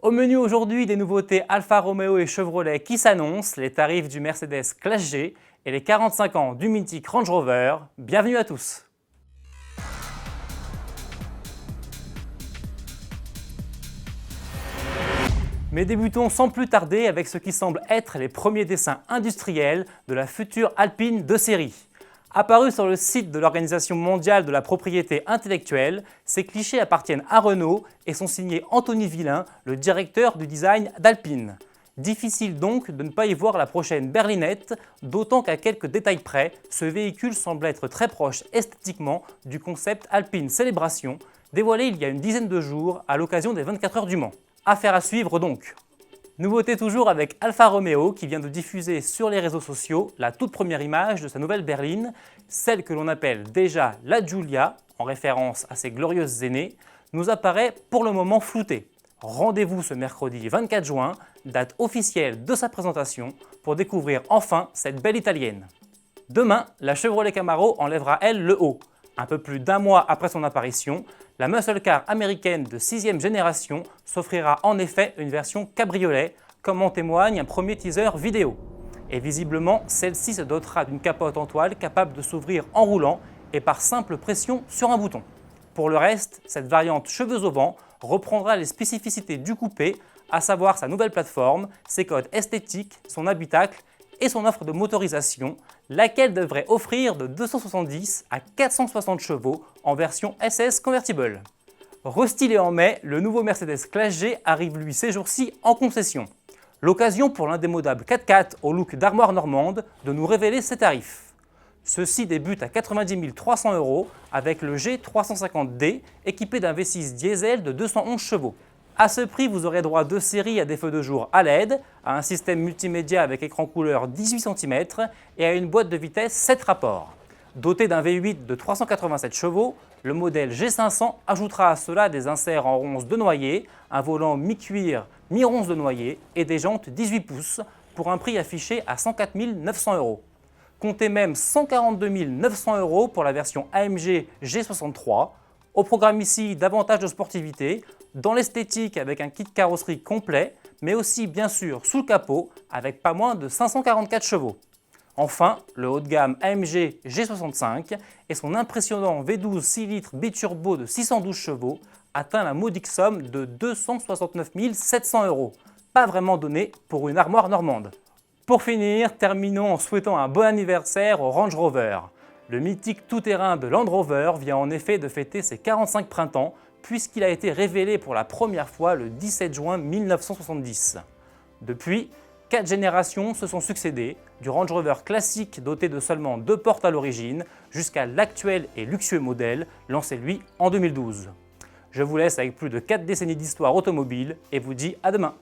Au menu aujourd'hui, des nouveautés Alfa Romeo et Chevrolet qui s'annoncent, les tarifs du Mercedes Classe G et les 45 ans du mythique Range Rover. Bienvenue à tous. Mais débutons sans plus tarder avec ce qui semble être les premiers dessins industriels de la future Alpine de série. Apparus sur le site de l'Organisation mondiale de la propriété intellectuelle, ces clichés appartiennent à Renault et sont signés Anthony Villain, le directeur du design d'Alpine. Difficile donc de ne pas y voir la prochaine berlinette, d'autant qu'à quelques détails près, ce véhicule semble être très proche esthétiquement du concept Alpine Célébration, dévoilé il y a une dizaine de jours à l'occasion des 24 heures du Mans. Affaire à suivre donc. Nouveauté toujours avec Alfa Romeo qui vient de diffuser sur les réseaux sociaux la toute première image de sa nouvelle berline, celle que l'on appelle déjà la Giulia, en référence à ses glorieuses aînées, nous apparaît pour le moment floutée. Rendez-vous ce mercredi 24 juin, date officielle de sa présentation, pour découvrir enfin cette belle italienne. Demain, la Chevrolet Camaro enlèvera elle le haut. Un peu plus d'un mois après son apparition, la muscle car américaine de 6e génération s'offrira en effet une version cabriolet, comme en témoigne un premier teaser vidéo. Et visiblement, celle-ci se dotera d'une capote en toile capable de s'ouvrir en roulant et par simple pression sur un bouton. Pour le reste, cette variante cheveux au vent reprendra les spécificités du coupé, à savoir sa nouvelle plateforme, ses codes esthétiques, son habitacle et son offre de motorisation, laquelle devrait offrir de 270 à 460 chevaux en version SS Convertible. Restylé en mai, le nouveau Mercedes Classe G arrive lui ces jours-ci en concession. L'occasion pour l'indémodable 4x4 au look d'armoire normande de nous révéler ses tarifs. Ceux-ci débutent à 90 300 € avec le G350D équipé d'un V6 diesel de 211 chevaux. À ce prix, vous aurez droit de série à des feux de jour à LED, à un système multimédia avec écran couleur 18 cm et à une boîte de vitesse 7 rapports. Doté d'un V8 de 387 chevaux, le modèle G500 ajoutera à cela des inserts en ronce de noyer, un volant mi-cuir, mi-ronce de noyer et des jantes 18 pouces pour un prix affiché à 104 900 €. Comptez même 142 900 € pour la version AMG G63. Au programme ici, davantage de sportivité, dans l'esthétique avec un kit carrosserie complet, mais aussi bien sûr sous le capot avec pas moins de 544 chevaux. Enfin, le haut de gamme AMG G65 et son impressionnant V12 6 litres biturbo de 612 chevaux atteint la modique somme de 269 700 €. Pas vraiment donné pour une armoire normande. Pour finir, terminons en souhaitant un bon anniversaire au Range Rover. Le mythique tout-terrain de Land Rover vient en effet de fêter ses 45 printemps puisqu'il a été révélé pour la première fois le 17 juin 1970. Depuis, 4 générations se sont succédées, du Range Rover classique doté de seulement 2 portes à l'origine jusqu'à l'actuel et luxueux modèle lancé lui en 2012. Je vous laisse avec plus de 4 décennies d'histoire automobile et vous dis à demain.